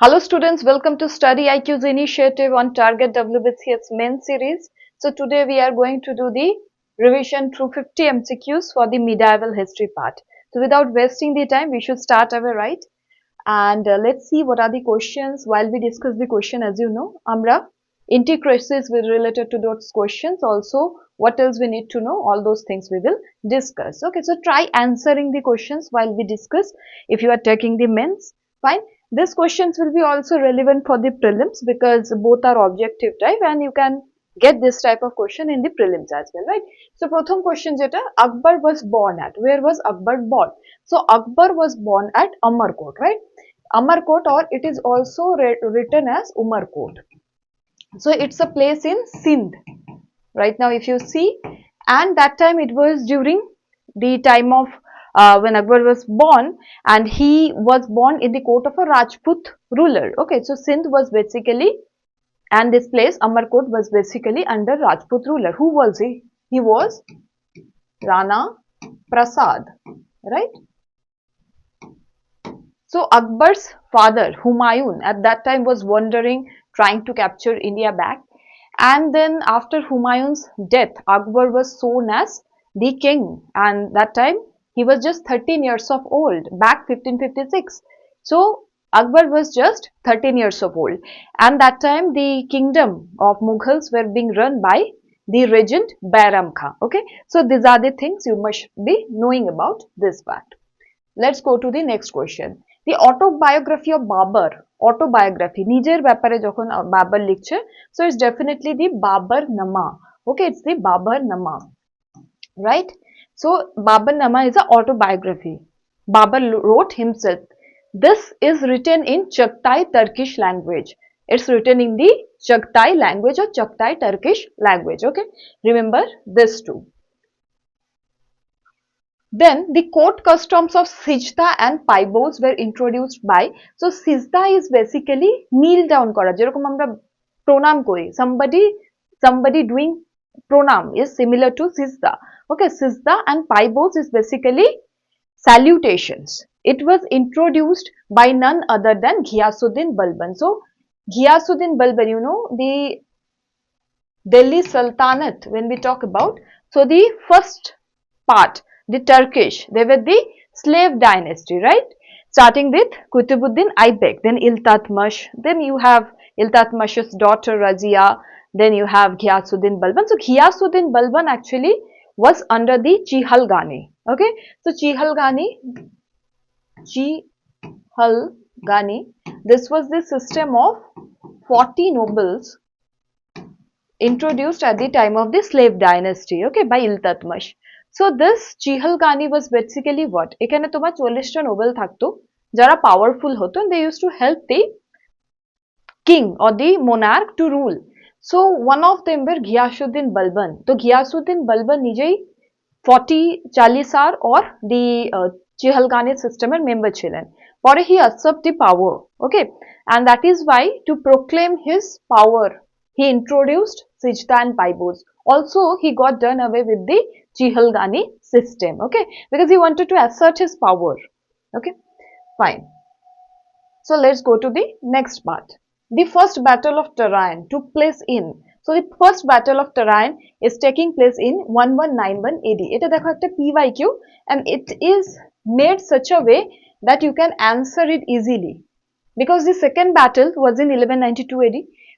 Hello students, welcome to StudyIQ's initiative on Target WBCS Mains series. So today we are going to do the revision through 50 MCQs for the medieval history part. So without wasting the time, we should start our right. And let's see what are the questions. While we discuss the question, as you know, Amra intricacies with related to those questions. Also, what else we need to know, all those things we will discuss. Okay, so try answering the questions while we discuss. If you are taking the mains, fine. These questions will be also relevant for the prelims because both are objective type and you can get this type of question in the prelims as well, right? So, prothom question jeta, Akbar was born at. Where was Akbar born? So, Akbar was born at Amarkot, right? Amarkot, or it is also written as Umarkot. So, it's a place in Sindh. Right now, if you see, and that time it was during the time of when Akbar was born, and he was born in the court of a Rajput ruler. Okay, so Sindh was basically, and this place Amarkot was basically under Rajput ruler. Who was he? He was Rana Prasad, right? So Akbar's father Humayun at that time was wandering, trying to capture India back. And then after Humayun's death, Akbar was shown as the king, and that time he was just 13 years of old, back 1556. So Akbar was just 13 years of old, and that time the kingdom of Mughals were being run by the regent Bairam Khan. Okay, so these are the things you must be knowing about this fact. Let's go to the next question. The autobiography of Babur, autobiography, নিজের ব্যাপারে যখন বাবর লিখছে, so it's definitely the Babur Nama. Okay, it's the Babur Nama, right? So Babur Nama is an autobiography. Babur wrote himself. This is written in Chagatai Turkish language. It's written in the Chagatai language or Chagatai Turkish language. Okay, remember this too. Then the court customs of Sijda and Paibos were introduced by, so Sijda is basically kneel down kora, যেরকম আমরা প্রণাম করি, somebody doing pranam is similar to Sijda. Okay, Sijda and Paibos is basically salutations. It was introduced by none other than Ghiyasuddin Balban. So Ghiyasuddin Balban, you know, the Delhi Sultanate, when we talk about, so the first part, the Turkish, they were the slave dynasty, right? Starting with Kutubuddin Aybek, then Iltutmish, then you have Iltutmish's daughter Razia, then you have Ghiyasuddin Balban. So Ghiyasuddin Balban actually was under the Chihalgani. Okay, so Chihalgani, this was the system of 40 nobles introduced at the time of the slave dynasty, okay, by Iltutmish. So this Chihalgani was basically what? এখানে তোমার 40টা Nobel থাকতো যারা powerful হতো, and they used to help the king or the monarch to rule. So one of them were Ghiyasuddin Balban. তো Ghiyasuddin Balban নিজেই 40 চালিসার or the Chihalgani system এর member ছিলেন। পরে he usurped the power, okay, and that is why to proclaim his power he introduced Sijda and Paibos. Also, he got done away with the Chihalgani system, okay, because he wanted to assert his power. Okay, fine. So let's go to the next part. The first battle of Tarain took place in, so the first battle of Tarain is taking place in 1191 AD. এটা দেখো একটা PYQ, and it is made such a way that you can answer it easily, because the second battle was in 1192 AD.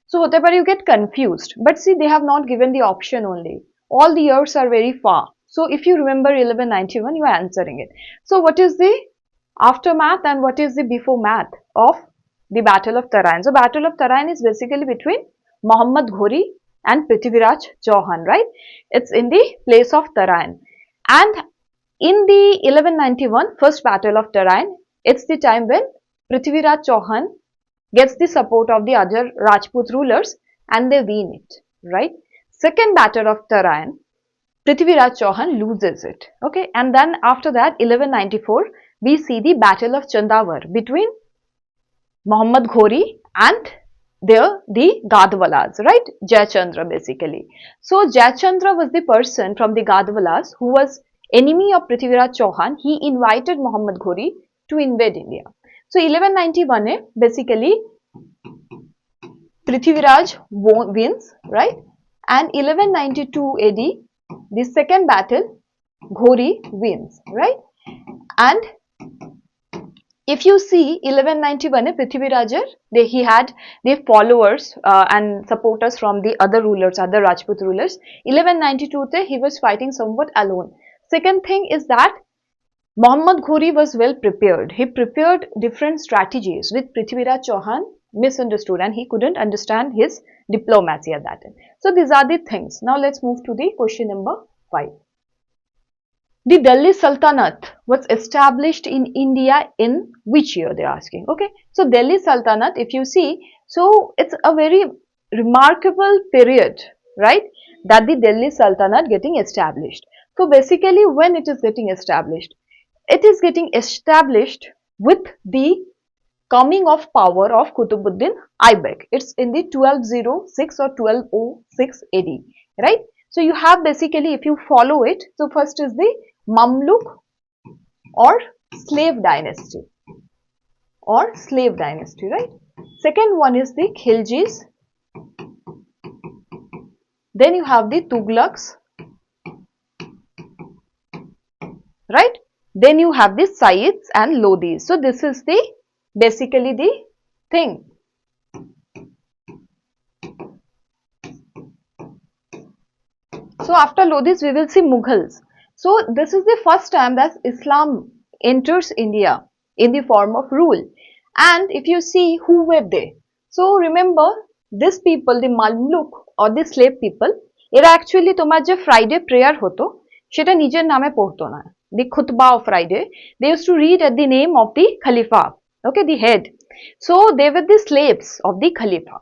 So whatever you get confused, but see, they have not given the option only. All the years are very far. So if you remember 1191, you are answering it. So what is the aftermath and what is the before math of the Battle of Tarain? So Battle of Tarain is basically between Muhammad Ghori and Prithviraj Chauhan, right? It's in the place of Tarain. And in the 1191 first Battle of Tarain, it's the time when Prithviraj Chauhan gets the support of the other Rajput rulers and they win it, right? Second Battle of Tarain, Prithviraj Chauhan loses it, okay, and then after that 1194 we see the Battle of Chandavar between Muhammad Ghori and the Gadwalas, right? Jayachandra basically. So Jayachandra was the person from the Gadwalas who was enemy of Prithviraj Chauhan. He invited Muhammad Ghori to invade India. So 1191 basically Prithviraj wins, right? And 1192 AD, the second battle, Ghori wins, right? And if you see 1191, Prithviraj, he had the followers and supporters from the other rulers, other Rajput rulers. 1192, he was fighting somewhat alone. Second thing is that Muhammad Ghori was well prepared. He prepared different strategies which Prithviraj Chauhan misunderstood, and he couldn't understand his diplomacy at that time. So these are the things. Now let's move to the question number 5. The Delhi Sultanate was established in India in which year, they're asking. Okay, so Delhi Sultanate, if you see, so it's a very remarkable period, right, that the Delhi Sultanate getting established. So basically when it is getting established, it is getting established with the coming of power of Qutbuddin Aibak. It's in the 1206 or 1206 AD, right? So you have basically, if you follow it, so first is the Mamluk or slave dynasty, right? Second one is the Khiljis. Then you have the Tughlaqs, right? Then you have the Saids and Lodhis. So this is the basically the thing. So after Lodhis we will see Mughals. So this is the first time that Islam enters India in the form of rule. And if you see who were they, so remember these people, the Mamluk or the slave people, এরা actually তোমার যে Friday prayer হতো সেটা নিজের নামে পড়তো না, the khutbah of Friday, they used to read at the name of the Khalifa, okay, the head. So they were the slaves of the Khalifa,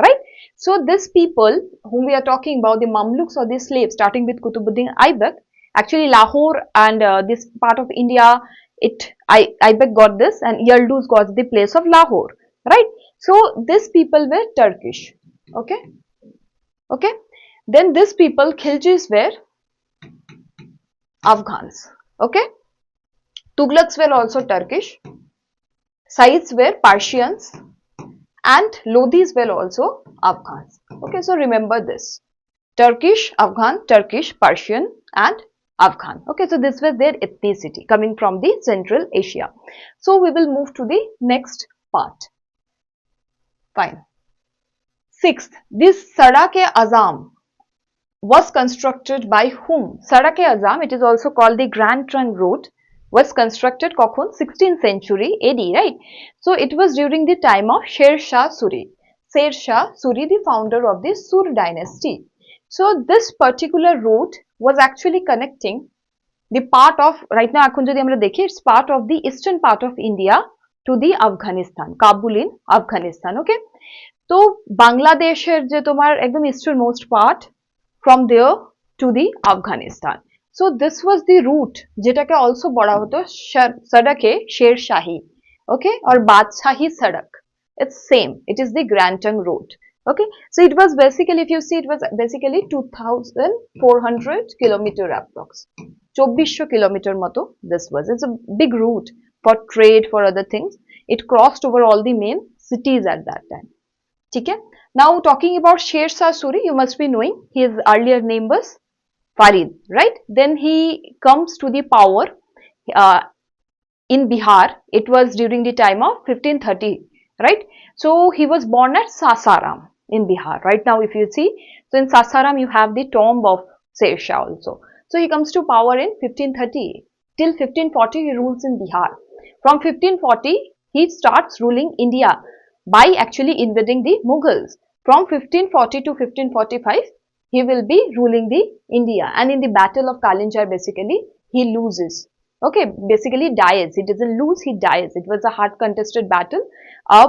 right? So these people whom we are talking about, the Mamluks or the slaves, starting with Qutbuddin Aibak, actually Lahore and this part of India, Aibak got this and Yildiz got the place of Lahore, right? So these people were Turkish, okay. Then these people, Khiljis, were Afghans, okay. Tughlaqs were also Turkish, Saids were Persians, and Lodhis were also Afghans, okay. So remember this: Turkish, Afghan, Turkish, Persian, and Afghan, okay. So this was their ethnicity coming from the Central Asia. So we will move to the next part. Fine. Sixth, this Sarak-e-Azam was constructed by whom? Sarak-e-Azam, it is also called the Grand Trunk Road, was constructed কখন? 16th century AD, right? So it was during the time of Sher Shah Suri. Sher Shah Suri, the founder of the Sur dynasty. So this particular road was actually connecting the part of, right now এখন যদি আমরা দেখি, it's part of the eastern part of India to the Afghanistan, Kabul in Afghanistan, okay. তো বাংলাদেশের যে তোমার একদম eastern most part, from there to the Afghanistan. So this was the route যেটাকে also বলা হতো Sarak-e Sher Shahi, okay, or Badshahi Sarak. It's same, it is the Grand Trunk Road, okay. So it was basically, if you see, it was basically 2400 kilometer approx, 2400 kilometer মতো this was. It's a big route for trade, for other things. It crossed over all the main cities at that time. Okay. Now talking about Sher Shah Suri, you must be knowing his earlier name was Farid, right? Then he comes to the power in Bihar. It was during the time of 1530, right? So he was born at Sasaram in Bihar. Right now if you see, so in Sasaram you have the tomb of Sher Shah also. So he comes to power in 1530. Till 1540 he rules in Bihar. From 1540 he starts ruling India by actually invading the Mughals. From 1540 to 1545 he will be ruling the India, and in the battle of Kalinjar basically he loses, okay, basically dies. He doesn't lose, he dies. It was a hard contested battle, a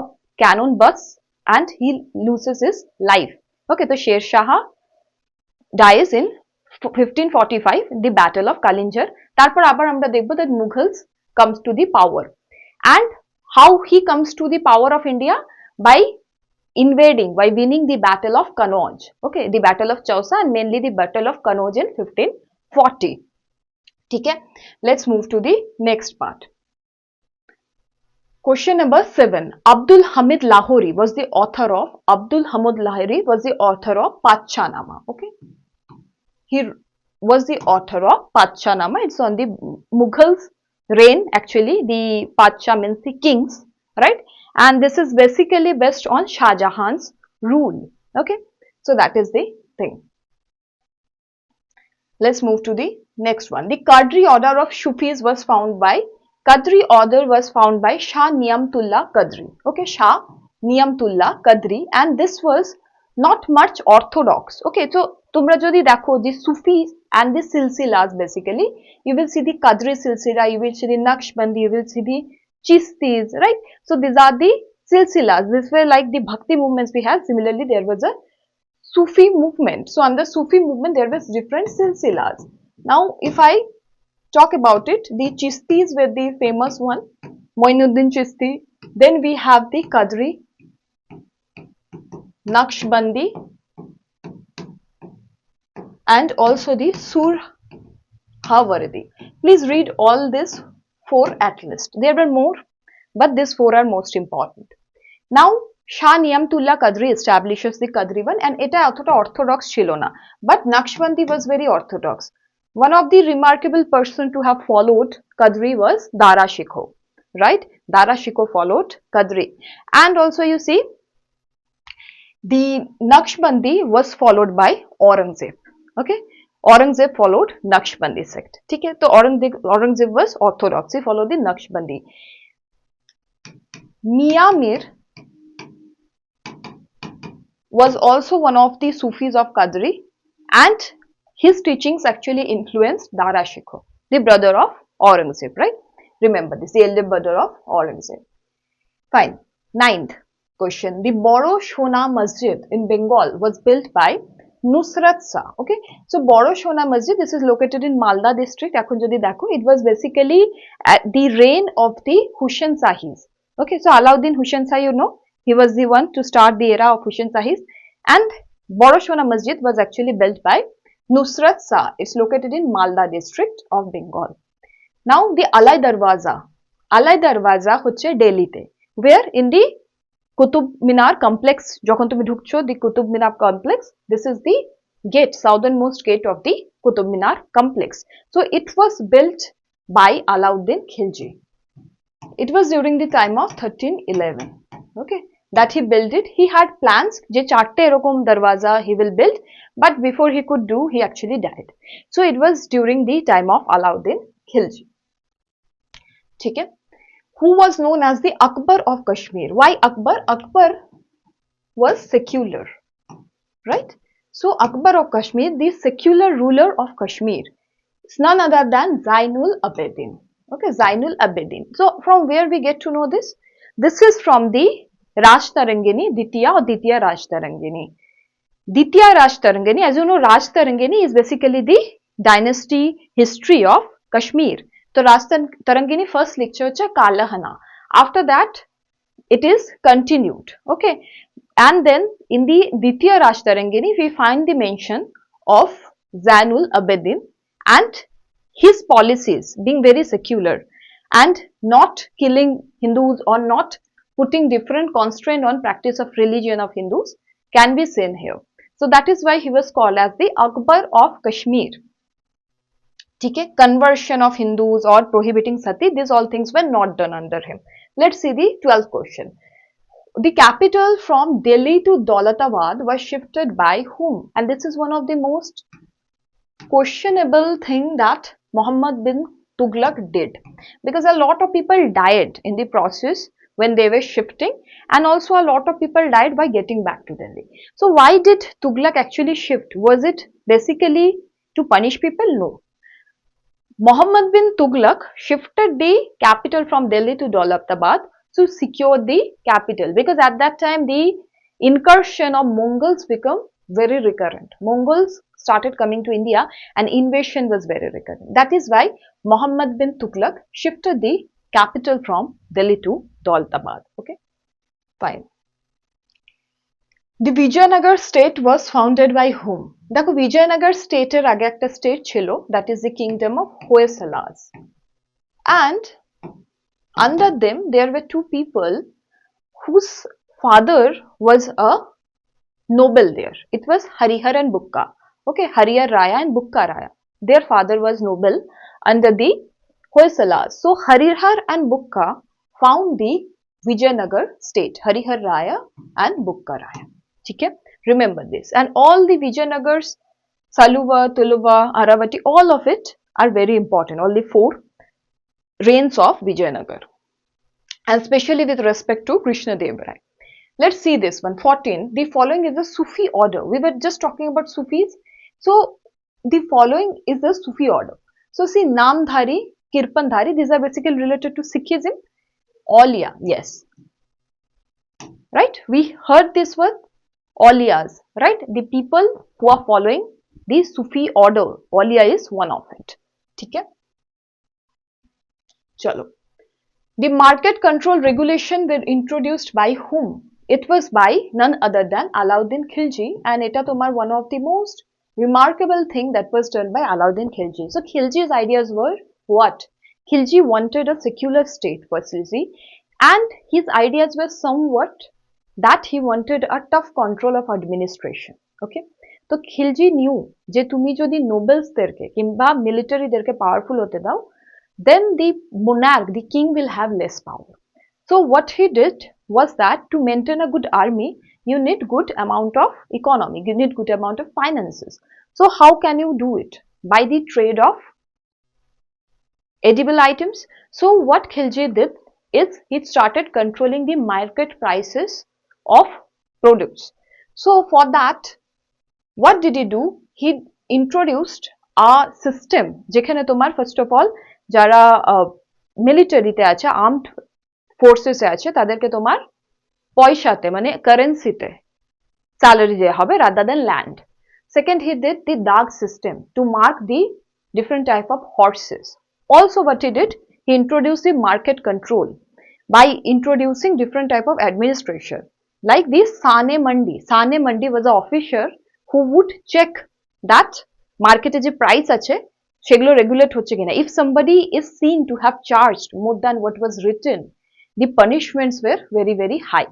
cannon busts and he loses his life, okay. So Sher Shah dies in 1545 in the battle of Kalinjar. Tarpor abar amra dekhbo that Mughals comes to the power, and how he comes to the power of India? By invading, by winning the battle of Kannauj, okay, the battle of Chausa and mainly the battle of Kannauj in 1540. Okay, let's move to the next part. Question number 7. Abdul Hamid Lahori was the author of Pachanama. Okay, he was the author of Pachanama. It's on the Mughals reign actually. The Pacha means the kings, right? And this is basically based on Shah Jahan's rule. Okay, so that is the thing. Let's move to the next one. The Qadri order of Sufis was found by Shah Niamtullah Qadri. Okay, Shah Niamtullah Qadri, and this was not much orthodox. Okay, so tumra jodi dekho the Sufis and the silsilas, basically you will see the Qadri silsila, you will see the Naqshbandi, you will see the Chistis, right? So these are the silsilas. These were like the bhakti movements we have. Similarly, there was a Sufi movement. So under Sufi movement, there was different silsilas. Now, if I talk about it, the Chistis were the famous one, Moinuddin Chisti. Then we have the Qadri, Naqshbandi, and also the Surhawardi. Please read all these 4 at least. There were more, but these 4 are most important. Now, Shah Niamtullah Qadri establishes the Qadri one, and এটা অতটা orthodox ছিল না, but Naqshbandi was very orthodox. One of the remarkable person to have followed Qadri was Dara Shikoh, right? Dara Shikoh followed Qadri, and also you see the Naqshbandi was followed by Aurangzeb. Okay, Aurangzeb followed Naqshbandi sect. ठीक है, तो Aurangzeb was orthodox, he followed the Naqshbandi. Mian Mir was also one of the Sufis of Qadri, and his teachings actually influenced Dara Shikoh, the brother of Aurangzeb, right? Remember this, the elder brother of Aurangzeb. Fine. 9th question. The Boro Shona Masjid in Bengal was built by Nusrat Shah. Okay, so Boro Shona Masjid, this is located in Malda district. Ekhon jodi dekho, it was basically at the reign of the Hussain Shahis. Okay, so Alauddin Hussain Shah, you know, he was the one to start the era of Hussain Shahis, and Boro Shona Masjid was actually built by Nusrat Shah. It's located in Malda district of Bengal. Now the Alai Darwaza হচ্ছে দিল্লিতে, where in the Qutub Minar complex, যখন তুমি ঢুকছো the Qutub Minar complex, this is the gate, southernmost gate of the Qutub Minar complex. So it was built by Alauddin Khilji. It was during the time of 1311. Okay, that he built it. He had plans je charte erokom darwaza he will build, but before he could do, he actually died. So it was during the time of Alauddin Khilji. ठीक है, who was known as the Akbar of Kashmir? Why Akbar? Akbar was secular, right? So Akbar of Kashmir, the secular ruler of Kashmir, is none other than Zainul Abidin. Okay, Zainul Abidin. So from where we get to know this? This is from the Rajtarangini, Ditya or Ditya Rajtarangini. Ditya Rajtarangini, as you know, Rajtarangini is basically the dynasty history of Kashmir. So Rajtarangini first lecture cha Kalahana. After that, it is continued. Okay, and then in the Ditya Rajtarangini, we find the mention of Zainul Abidin and his policies being very secular and not killing Hindus or not putting different constraint on practice of religion of Hindus can be seen here. So that is why he was called as the Akbar of Kashmir. Okay, conversion of Hindus or prohibiting sati, these all things were not done under him. Let's see the 12th question. The capital from Delhi to Daulatabad was shifted by whom? And this is one of the most questionable thing that Muhammad bin Tughlaq did, because a lot of people died in the process when they were shifting, and also a lot of people died by getting back to Delhi. So why did Tughlaq actually shift? Was it basically to punish people? No. Muhammad bin Tughlaq shifted the capital from Delhi to Daulatabad to secure the capital, because at that time the incursion of Mongols became very recurrent. Mongols started coming to India and invasion was very recurrent. That is why Muhammad bin Tughlaq shifted the capital from Delhi to Daulatabad. Okay, fine. The Vijayanagar state was founded by whom? দেখো Vijayanagar state এর আগে একটা state ছিল, that is the kingdom of Hoysalas, and Under them there were two people whose father was a noble there. It was Harihar and Bukka. Okay, Harihar Raya and Bukka Raya. Their father was noble under the Hoysalas. So Harihar and Bukka found the Vijayanagar state. Harihar Raya and Bukka Raya. Okay, remember this. And all the Vijayanagars, Saluva, Tuluva, Aravati, all of it are very important. All the four reigns of Vijayanagar, and especially with respect to Krishna Dev Rai. Let's see this one. 14. The following is the Sufi order. We were just talking about Sufis. So the following is the Sufi order. So see, Namdhari, Kirpandhari, these are basically related to Sikhism. Aulia, yes. Right? We heard this word, Auliyas, right? The people who are following the Sufi order. Aulia is one of it. Okay? Chalo. The market control regulation were introduced by whom? It was by none other than Alauddin Khilji, and eta tomar one of the most remarkable thing that was done by Alauddin Khilji. So Khilji's ideas were what? Khilji wanted a secular state firstly, and his ideas were somewhat that he wanted a tough control of administration. Okay, so Khilji knew যে তুমি যদি নোবেলসদেরকে কিংবা মিলিটারিদেরকে powerful হতে দাও, then the monarch, the king will have less power. So what he did was that to maintain a good army, you need good amount of economy, you need good amount of finances. So how can you do it? By the trade of edible items. So what Khilji did is he started controlling the market prices of products. So for that, what did he do? He introduced a system যেখানে তোমার first of all যারা মিলিটারিতে আছে, armed ফোর্সেসে আছে, তাদেরকে তোমার পয়সাতে মানে কারেন্সিতে স্যালারি দেওয়া হবে rather than land. Second, he did the dag system to mark the different type of horses. Also what he did, he introduced the market control by introducing different type of administration. Like the Sane Mandi. Sane Mandi was an officer who would check that market যে price আছে সেগুলো regulate হচ্ছে কিনা. If somebody is seen to have charged more than what was written, the punishments were very, very high.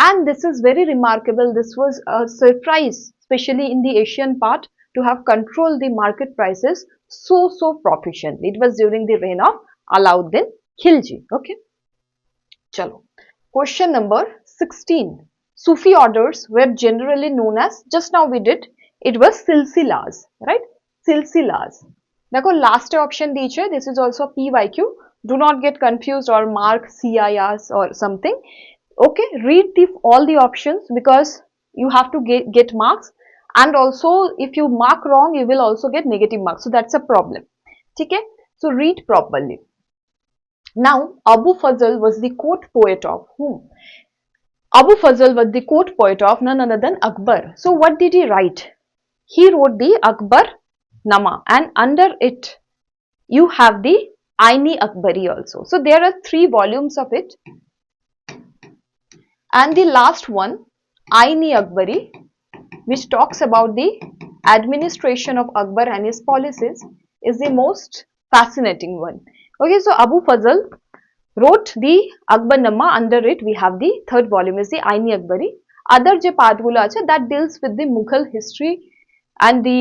And this is very remarkable. This was a surprise, especially in the Asian part, to have controlled the market prices so proficiently. It was during the reign of Alauddin Khilji. Okay. Chalo. Question number 16. Sufi orders were generally known as, just now we did, it was silsilas, right? Silsilas. Dekho last option diche, this is also PYQ. Do not get confused or mark CIRs or something. Okay, read all the options because you have to get marks, and also if you mark wrong, you will also get negative marks. So that's a problem. Okay, so read properly. Now, Abu Fazl was the court poet of whom? Abu Fazl was the court poet of none other than Akbar. So what did he write? He wrote the Akbar Nama, and under it you have the Aini Akbari also. So there are 3 volumes of it, and the last one, Aini Akbari, which talks about the administration of Akbar and his policies, is the most fascinating one. Okay, so Abu Fazl wrote the Akbar Nama. Under it we have the 3rd volume is the Aini Akbari. Other je part gulo ache that deals with the Mughal history and the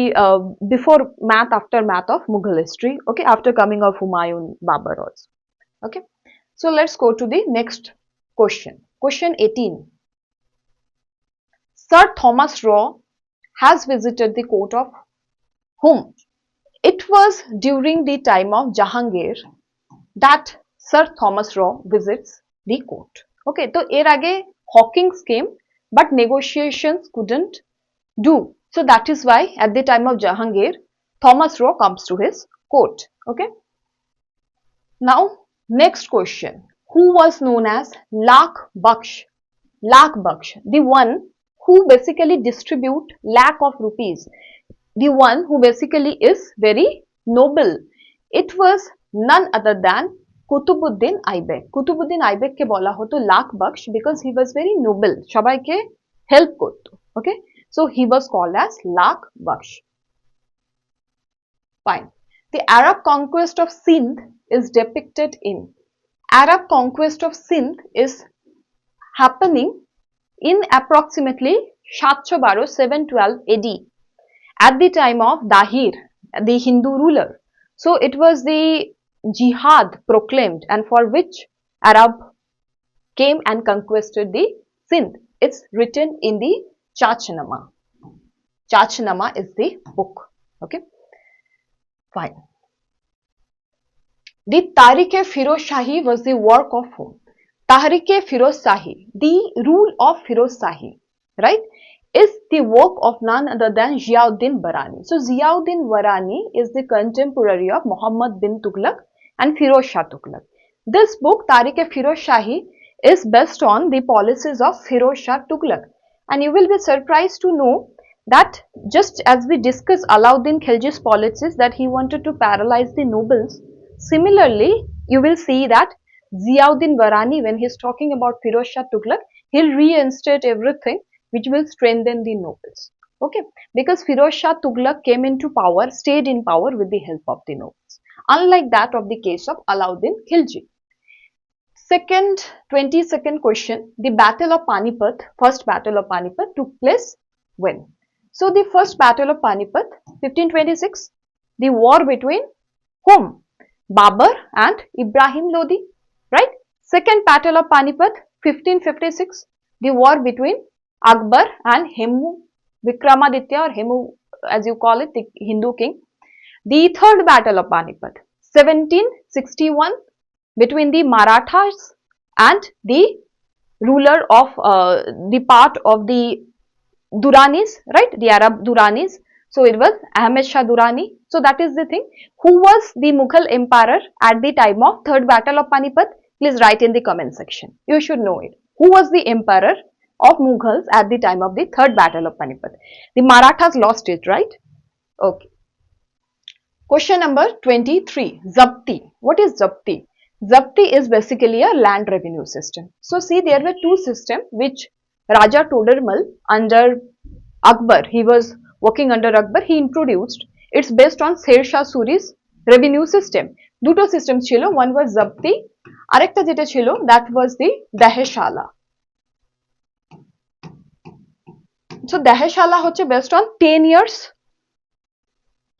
before math, after math of Mughal history. Okay, after coming of Humayun, Babur also. Okay, so let's go to the next question. Question 18. Sir Thomas Raw has visited the court of whom? It was during the time of Jahangir that Sir Thomas Raw visits the court. Okay, so er age Hawkins came, but negotiations couldn't do. So that is why at the time of Jahangir, Thomas Raw comes to his court. Okay. Now, next question. Who was known as Lakh Baksh? Lakh Baksh, the one who basically distribute lakh of rupees, the one who basically is very noble. It was none other than Kutubuddin Aibak. Kutubuddin Aibak ke bola hoto Lakh Baksh because he was very noble. Shabai ke help korto. Okay. So he was called as Lakh Baksh. Fine. The Arab conquest of Sindh is depicted in. Arab conquest of Sindh is happening in approximately 712 AD at the time of Dahir, the Hindu ruler. So it was the jihad proclaimed, and for which Arab came and conquered the Sindh. It's written in the Chachnama. Chachnama is the book. Okay, fine. The Tariq-e-Firoz Shahi was the work of whom? Tariq-e-Firoz Shahi, the rule of Firoz Shahi, right, is the work of none other than Ziauddin Barani. So Ziauddin Barani is the contemporary of Muhammad bin Tughlaq and Firoz Shah Tughlaq. This book, Tariq-e-Firoz Shahi, is based on the policies of Firoz Shah Tughlaq. And you will be surprised to know that just as we discussed Alauddin Khilji's policies, that he wanted to paralyze the nobles, similarly, you will see that Ziauddin Barani, when he is talking about Firoz Shah Tughlaq, he'll reinstate everything which will strengthen the nobles. Okay, because Firoz Shah Tughlaq came into power, stayed in power with the help of the nobles, unlike that of the case of Alauddin Khilji. Second, 22nd question, the Battle of Panipat, first Battle of Panipat took place when? So the first Battle of Panipat, 1526, the war between whom? Babur and Ibrahim Lodi, right? Second Battle of Panipat, 1556, the war between Akbar and Hemu, Vikramaditya, or Hemu as you call it, the Hindu king. The third Battle of Panipat, 1761, between the Marathas and the ruler of the part of the Duranis, right, the Arab Duranis. So it was Ahmed Shah Durrani. So that is the thing. Who was the Mughal emperor at the time of third battle of Panipat? Please write in the comment section. You should know it. Who was the emperor of Mughals at the time of the third battle of Panipat? The Marathas lost it, right? Okay. Question number 23. Zabti. What is Zabti? Zabti is basically a land revenue system. So see, there were two systems which Raja Todermal under Akbar, he was working under Akbar, he introduced. It's based on Sher Shah Suri's revenue system. Duto systems chilo, one was Zabti, arekta jeta chilo, that was the Daheshala. So Daheshala hoche based on 10 years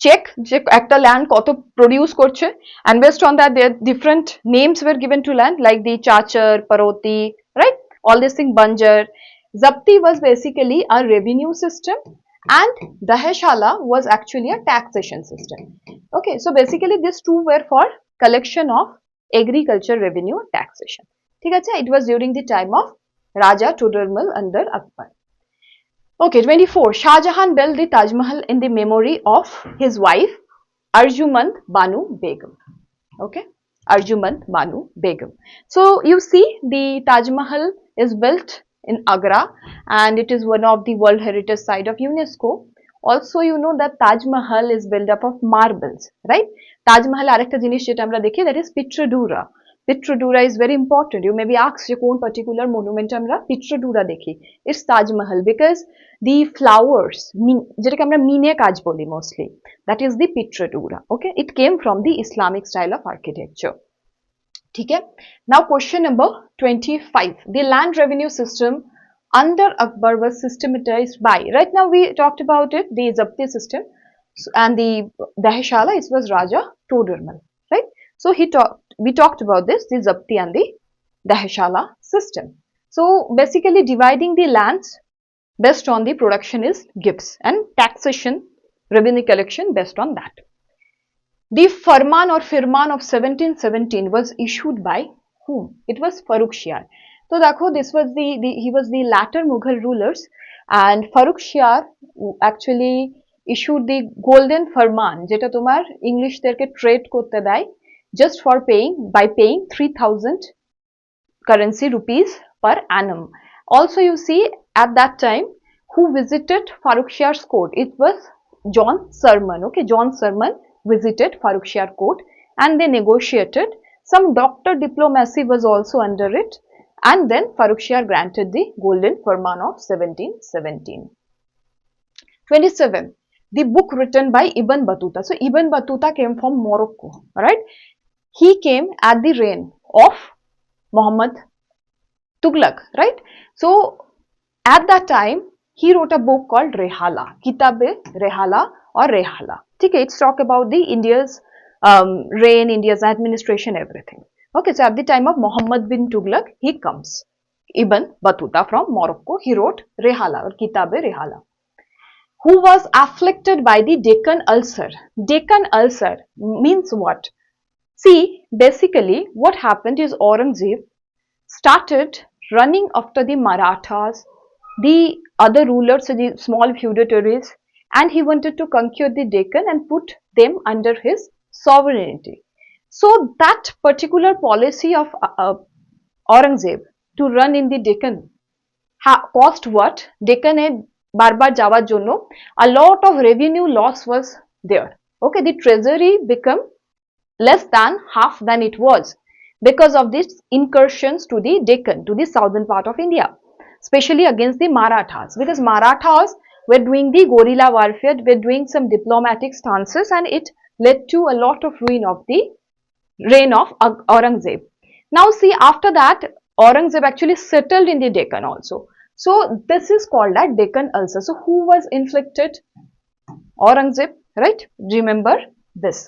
check যে একটা land কত produce করছে, and based on that their different names were given to land like the Chachar, Paroti, right, all this thing, Banjar. Zabti was basically a revenue system and Daheshala was actually a taxation system. Okay, so basically these two were for collection of agriculture revenue taxation. ঠিক আছে, it was during the time of Raja Todermal under Akbar. Okay, 24. Shah Jahan built the Taj Mahal in the memory of his wife Arjumand Banu Begum. Okay, Arjumand Banu Begum. So you see, the Taj Mahal is built in Agra and it is one of the World Heritage Site of UNESCO. Also, you know that Taj Mahal is built up of marbles, right? Taj Mahal arekta jinish jeta amra dekhi, that is Pitradura. Pitradura is very important. You may be asked je kon particular monument amra Pitradura dekhi. It's Taj Mahal because the flowers, jetake amra mine kaj boli mostly, that is the Pitradura. Okay, it came from the Islamic style of architecture. Okay. Now question number 25. The land revenue system under Akbar was systematized by, right now we talked about it, the Zabti system, and the Daheshala, it was Raja Todermal, right? So we talked about this, the Zabti and the Daheshala system. So basically dividing the lands based on the production is gifts and taxation, revenue collection based on that. The Farman or Firman of 1717 was issued by whom? It was Farrukhsiyar. So देखो, this was he was the latter Mughal rulers, and Farrukhsiyar actually issued the golden Farman, যেটা তোমার ইংলিশদেরকে trade করতে দেয় just for paying 3000 currency rupees per annum. Also you see, at that time who visited Farrukhsiyar's court? It was John Sermon. Okay, John Sermon visited Farrukhsiyar court and they negotiated. Some doctor diplomacy was also under it, and then Farrukhsiyar granted the golden Farman of 1717. 27. The book written by Ibn Battuta. So Ibn Battuta came from Morocco, right? He came at the reign of Muhammad Tughlaq, right? So at that time, he wrote a book called Rehala, Kitab-e-Rehala or Rehala. Okay, it's talk about the India's reign, India's administration, everything. Okay, so at the time of Muhammad bin Tughlaq, he comes. Ibn Battuta from Morocco, he wrote Rehala or Kitab-e-Rehala, who was afflicted by the Deccan ulcer. Deccan ulcer means what? See, basically what happened is Aurangzeb started running after the Marathas, the other rulers, the small feudatories, and he wanted to conquer the Deccan and put them under his sovereignty. So that particular policy of Aurangzeb to run in the Deccan cost what? Deccan e barbar যাওয়ার জন্য a lot of revenue loss was there. Okay, the treasury became less than half than it was because of these incursions to the Deccan, to the southern part of India, especially against the Marathas, because Marathas were doing the guerrilla warfare, were doing some diplomatic stances, and it led to a lot of ruin of the reign of Aurangzeb. Now see, after that, Aurangzeb actually settled in the Deccan also. So this is called a Deccan ulcer. So who was inflicted? Aurangzeb, right? Remember this.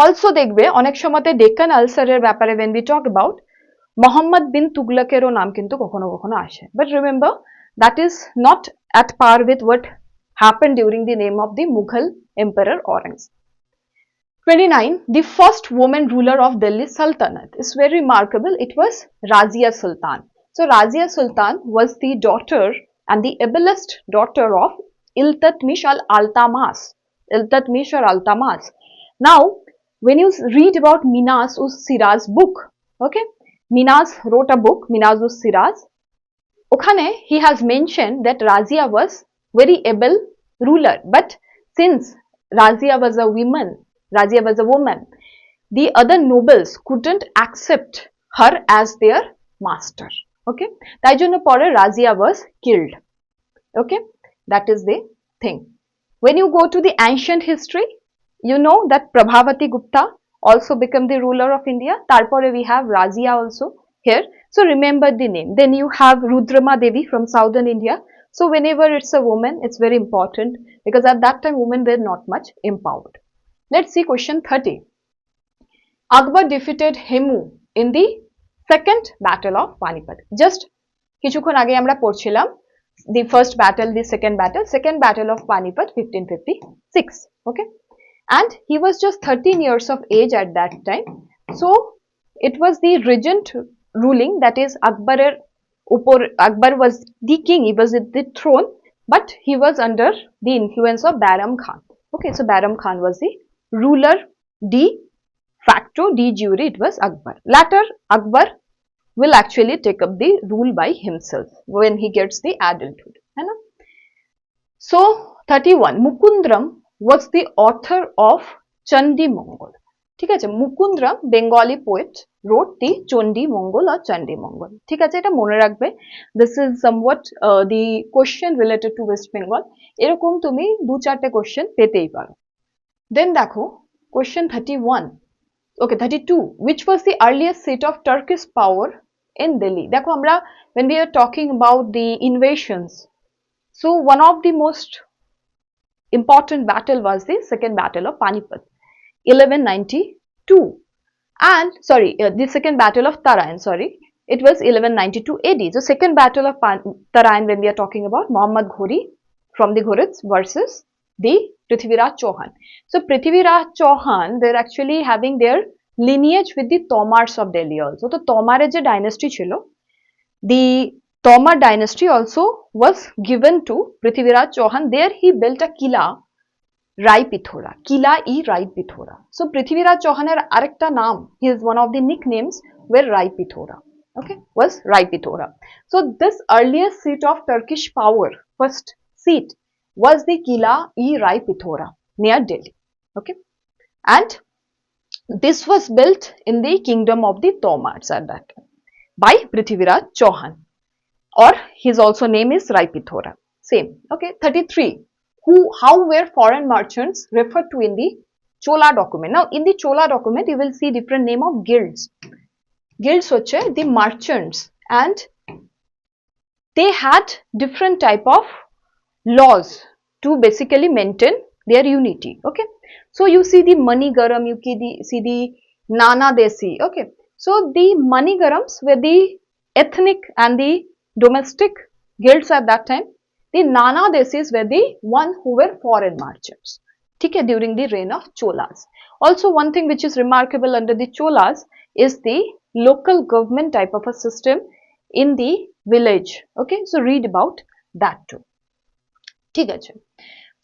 Also দেখবে অনেক সময়তে ডেকান আলসারের ব্যাপারে when we talk about Mohammad বিন তুগলকেরও নাম কিন্তু কখনো কখনো আসে, but remember that is not at par with what happened during the name of the Mughal emperor Aurangzeb. 29. The first woman ruler of Delhi Sultanate is very remarkable. It was Razia Sultan. So Razia Sultan was the daughter and the ablest daughter of Iltutmish al-Altamas. Iltutmish or Altamas. Now, when you read about Minas us Siraz book, okay, Minas wrote a book, Minas us Siraz. Okhane he has mentioned that Razia was very able ruler, but since Razia was a woman, the other nobles couldn't accept her as their master. Okay, তাই জন্য পরে Razia was killed. Okay, that is the thing. When you go to the ancient history, you know that Prabhavati Gupta also became the ruler of India. Tarpore we have Razia also here. So remember the name. Then you have Rudrama Devi from southern India. So whenever it's a woman, it's very important because at that time women were not much empowered. Let's see question 30. Akbar defeated Hemu in the second battle of Panipat. Just কিছুক্ষণ আগে আমরা পড়ছিলাম the first battle, the second battle of Panipat 1556. Okay, and he was just 13 years of age at that time. So it was the regent ruling, that is Akbar was the king, he was at the throne, but he was under the influence of Bairam Khan. Okay, so Bairam Khan was the ruler de facto, de jure it was Akbar. Later Akbar will actually take up the rule by himself when he gets the adulthood. So 31. Mukundram was the author of Chandi Mongol. ঠিক আছে, Mukundram Bengali poet wrote the Chandi Mongol or Chandi Mongol. ঠিক আছে, এটা মনে রাখবে. This is somewhat the question related to West Bengal. এরকম তুমি দু চারটে কোশ্চেন পেতেই পারো. Then দেখো question 31. Okay, 32. Which was the earliest seat of Turkish power in Delhi? দেখো আমরা when we are talking about the invasions, so one of the most important battle was the second battle of Panipat, 1192, and the second battle of Tarain, it was 1192 AD. So second battle of Tarain, when we are talking about Muhammad Ghori from the Ghurids versus the Prithviraj Chauhan. So Prithviraj Chauhan, they're actually having their lineage with the Tomars of Delhi also. So Tomar je dynasty chilo, the Tomar dynasty also was given to Prithviraj Chauhan. There he built a kila, Rai Pithora, Rai Pithora. So Prithviraj Chauhaner arekta naam, his one of the nicknames were Rai Pithora. Okay, was Rai Pithora. So this earliest seat of Turkish power, first seat, was the Kila Rai Pithora near Delhi. Okay, and this was built in the kingdom of the Tomars at that time by Prithviraj Chauhan, or his also name is Rai Pithora. Same. Okay, 33. How were foreign merchants referred to in the Chola document? Now in the Chola document you will see different name of guilds. guilds হচ্ছে the merchants, and they had different type of laws to basically maintain their unity. Okay, so you see the money garam, you see the nana desi. Okay, so the money garams were the ethnic and the domestic guilds at that time. The nana desis were the one who were foreign merchants. Okay, during the reign of Cholas. Also, one thing which is remarkable under the Cholas is the local government type of a system in the village. Okay, so read about that too. ঠিক আছে.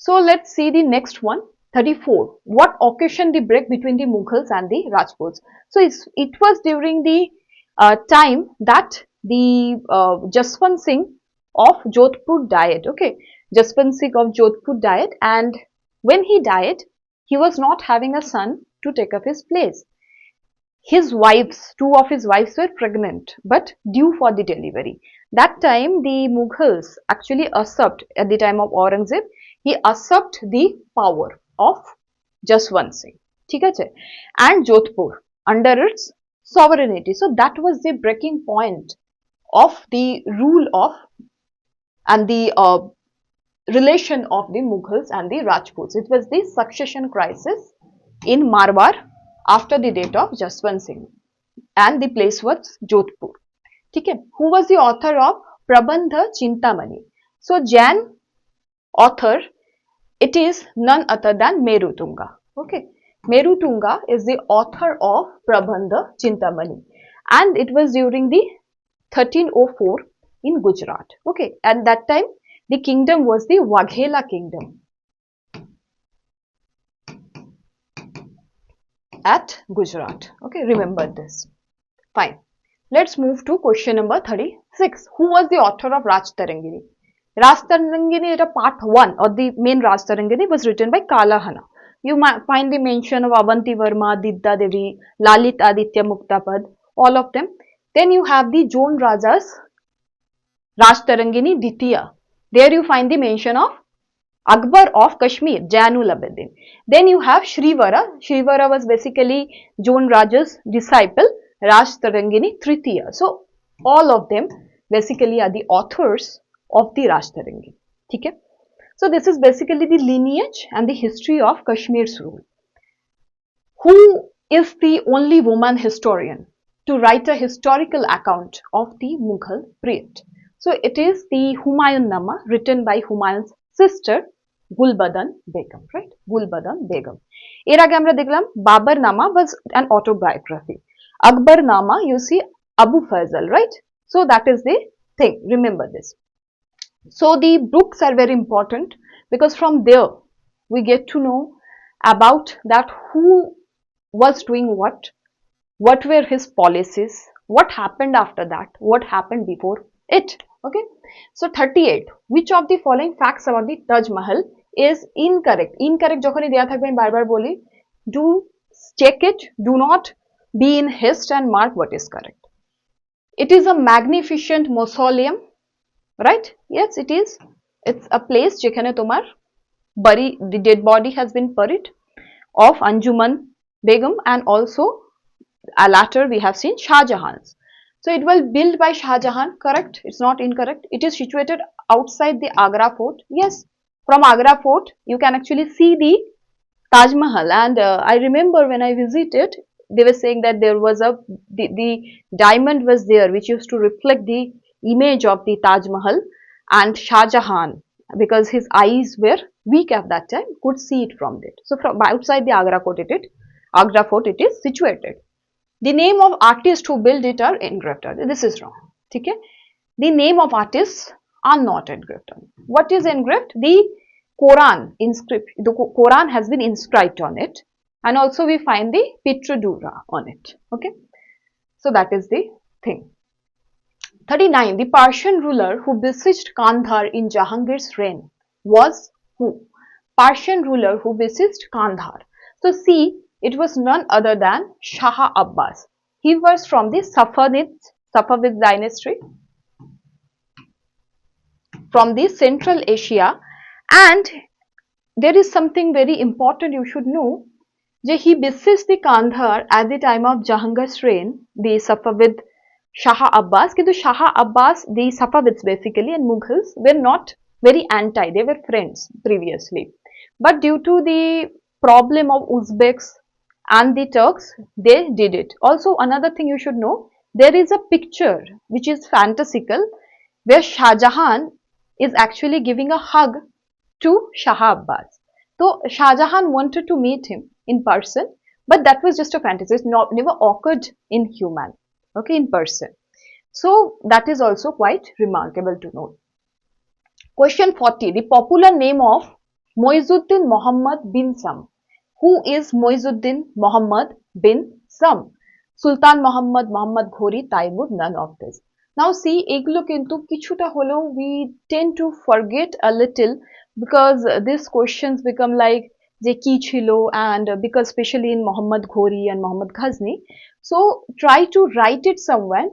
So let's see the next one. 34. What occasioned the break between the Mughals and the Rajputs? So it was during the time that the Jaswant Singh of Jodhpur died. Okay, Jaswant Singh of Jodhpur died, and when he died, he was not having a son to take up his place. His wives, two of his wives were pregnant but due for the delivery. That time the Mughals actually usurped, at the time of Aurangzeb, he usurped the power of Jaswant Singh, ঠিক আছে, and Jodhpur under its sovereignty. So that was the breaking point of the rule of and the relation of the Mughals and the Rajputs. It was the succession crisis in Marwar after the death of Jaswant Singh, and the place was Jodhpur. Okay, who was the author of Prabandha Chintamani? So Jain author, it is none other than Merutunga. Okay, Merutunga is the author of Prabandha Chintamani, and it was during the 1304 in Gujarat. Okay, at that time the kingdom was the Waghela kingdom at Gujarat. Okay, remember this. Fine. Let's move to question number 36. Who was the author of Raj Tarangini? Raj Tarangini, part 1 or the main Raj Tarangini was written by Kalahana. You might find the mention of Avanti Varma, Didda Devi, Lalit Aditya Muktapad, all of them. Then you have the Jone Raja's Raj Tarangini Ditya. There you find the mention of Akbar of Kashmir, Janul Abedin. Then you have Shrivara. Shrivara was basically Jone Raja's disciple, Raj Tarangini Tritiya. So all of them basically are the authors of the Raj Tarangini. Okay? So this is basically the lineage and the history of Kashmir's rule. Who is the only woman historian to write a historical account of the Mughal period? So it is the Humayun Nama, written by Humayun's sister Gulbadan Begum, right? Gulbadan Begum. এর আগে আমরা দেখলাম Babar Nama was an autobiography. Akbar Nama, you see Abu Fazal, right? So that is the thing. Remember this. So the books are very important because from there we get to know about that who was doing what were his policies, what happened after that, what happened before it. Okay. So 38. Which of the following facts about the Taj Mahal is incorrect? Incorrect যখনই দেয়া থাকবে আমি বারবার বলি, do check it, do not be in haste and mark what is correct. It is a magnificent mausoleum, right? Yes, it is. It's a place যেখানে তোমার the dead body has been buried of Anjuman Begum, and also later we have seen Shah Jahan's. So it was built by Shah Jahan, correct? It's not incorrect. It is situated outside the Agra fort. Yes, from Agra fort you can actually see the Taj Mahal, and I remember when I visited, they were saying that there was the diamond was there which used to reflect the image of the Taj Mahal, and Shah Jahan, because his eyes were weak at that time, could see it from it. So from outside the Agra fort it is situated. The name of artists who built it are engraved. This is wrong. Okay? The name of artists are not engraved. What is engraved? The Quran inscription. The Quran has been inscribed on it, and also we find the Petrodura on it. Okay? So that is the thing. 39. The Persian ruler who besieged Kandahar in Jahangir's reign was who? Persian ruler who besieged Kandahar. So see, it was none other than Shah Abbas. He was from the Safavid dynasty from the Central Asia, and there is something very important you should know, যে he besieged the Kandahar at the time of Jahangir's reign, the Safavid Shah Abbas. কিন্তু Shah Abbas, the Safavids basically and Mughals were not very anti, they were friends previously. But due to the problem of Uzbeks and the Turks, they did it. Also, another thing you should know, there is a picture which is fantastical where Shah Jahan is actually giving a hug to Shah Abbas. So Shah Jahan wanted to meet him in person, but that was just a fantasy. It's not never occurred in human, okay, in person. So that is also quite remarkable to note. Question 40. The popular name of Moizuddin Muhammad bin Sam. Who is Moizuddin Muhammad bin Sam? Sultan Muhammad, Muhammad Ghori, Taimur, none of this. Now see, এগুলো কিন্তু কিছুটা হলেও we tend to forget a little because these questions become like যে কি ছিল, and because especially in Muhammad Ghori and Muhammad Ghazni. So try to write it somewhere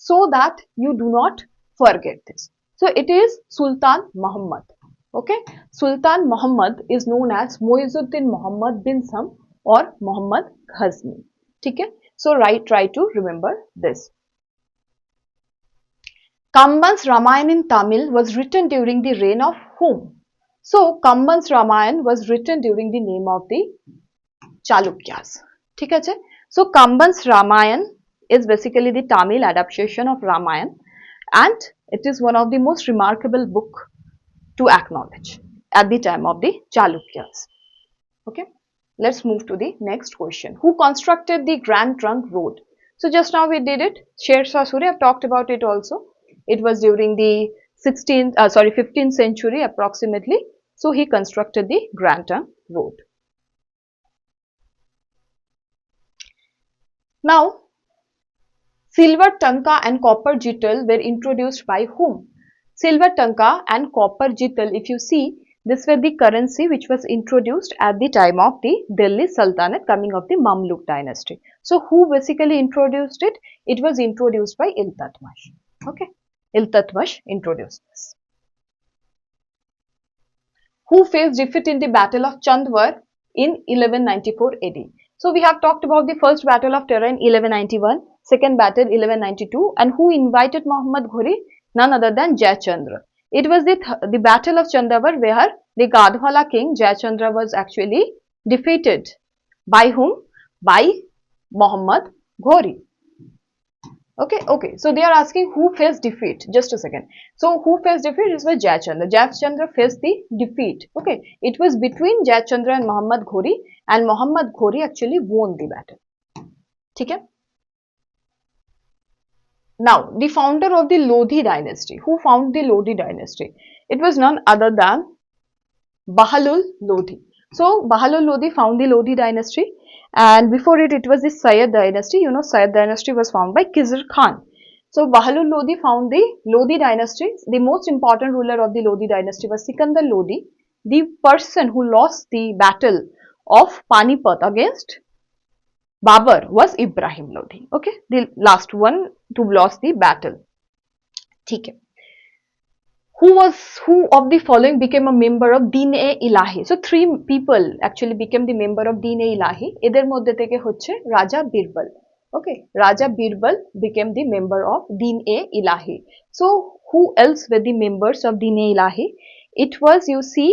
so that you do not forget this. So it is Sultan Muhammad. Okay, Sultan Muhammad is known as Moizuddin Muhammad bin Sam or Muhammad Ghazni. Okay, so try to remember this. Kamban's Ramayana in Tamil was written during the reign of whom? So Kamban's Ramayana was written during the name of the Chalukyas. ठीक है? So Kamban's Ramayana is basically the Tamil adaptation of Ramayana, and it is one of the most remarkable book to acknowledge at the time of the Chalukyas. Okay, let's move to the next question. Who constructed the Grand Trunk Road? So just now we did it. Sher Shah Suri, I've talked about it also. It was during the 15th century approximately. So he constructed the Grand Trunk Road. Now, silver tanka and copper jittal were introduced by whom? Silver tanka and copper jittal, if you see, this were the currency which was introduced at the time of the Delhi Sultanate coming of the Mamluk dynasty. So who basically introduced it? It was introduced by Iltutmish. Okay, Iltutmish introduced this. Who faced defeat in the Battle of Chandwar in 1194 AD? So we have talked about the first battle of Tara in 1191, second battle 1192, and who invited Muhammad Ghori? None other than Jayachandra. It was the battle of Chandwar where the Gadwala king Jayachandra was actually defeated. By whom? By Muhammad Ghori. Okay. So they are asking who faced defeat. Just a second. So who faced defeat is by Jayachandra. Jayachandra faced the defeat. Okay. It was between Jayachandra and Muhammad Ghori, and Muhammad Ghori actually won the battle. Okay. Now, the founder of the Lodhi dynasty. Who found the Lodhi dynasty? It was none other than Bahlul Lodhi. So Bahlul Lodhi found the Lodhi dynasty, and before it was the Sayyid dynasty. You know, Sayyid dynasty was found by Khizr Khan. So Bahlul Lodhi found the Lodhi dynasty. The most important ruler of the Lodhi dynasty was Sikandar Lodhi, the person who lost the battle of Panipat against Babur was Ibrahim Lodhi. Okay, the last one to lost the battle. Okay. Who of the following became a member of Din-e-Ilahi? So three people actually became the member of Din-e-Ilahi. এদের মধ্যে থেকে হচ্ছে Raja Birbal. Okay, Raja Birbal became the member of Din-e-Ilahi. So who else were the members of Din-e-Ilahi? It was, you see,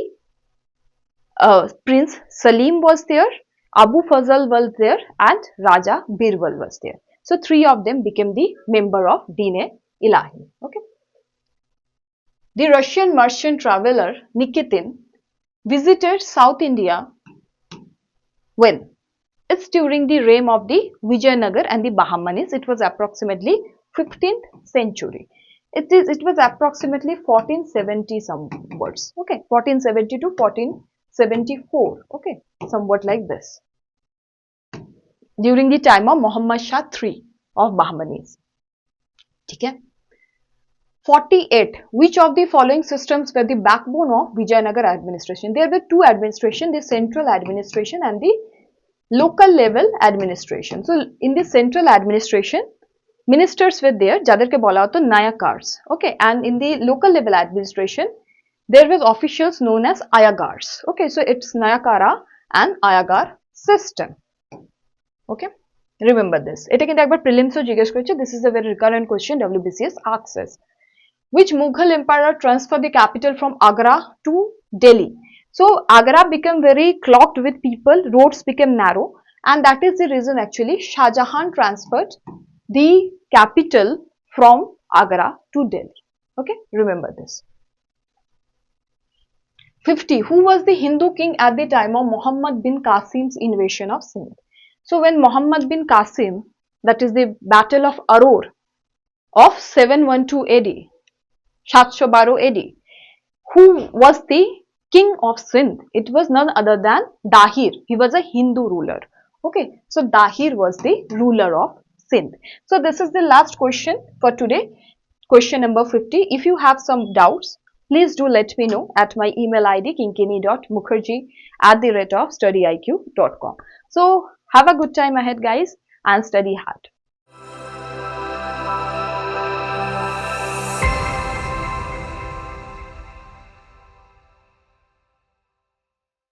Prince Salim was there, Abu Fazal was there, and Raja Birbal was there. So three of them became the member of Din-e-Ilahi. Okay. The Russian merchant traveler Nikitin visited South India when? It's during the reign of the Vijayanagar and the Bahamanis. It was approximately 15th century. It was approximately 1470 somewhat. Okay, 1470 to 1474. Okay, somewhat like this. During the time of Muhammad Shah III of Bahamanis. Okay. 48. Which of the following systems were the backbone of Vijayanagar administration? There were two administrations, the central administration and the local level administration. So in the central administration, ministers were there, jaderke bola hoto nayakars. Okay, and in the local level administration, there were officials known as ayagars. Okay, so it's nayakara and ayagar system. Okay, remember this. এটা কিন্তু একবার prelims ও জিজ্ঞেস করেছে. This is a very recurrent question WBCS asks us. Which Mughal emperor transferred the capital from Agra to Delhi? So Agra became very clogged with people, roads became narrow, and that is the reason actually Shah Jahan transferred the capital from Agra to Delhi. Okay, remember this. 50. Who was the Hindu king at the time of Muhammad bin Qasim's invasion of Sindh? So when Muhammad bin Qasim, that is the Battle of Aror of 712 AD, 712 AD, who was the king of Sindh? It was none other than Dahir. He was a Hindu ruler. Okay, so Dahir was the ruler of Sindh. So this is the last question for today, question number 50. If you have some doubts, please do let me know at my email id kinkini.mukherjee@studiiq.com. So have a good time ahead, guys, and study hard.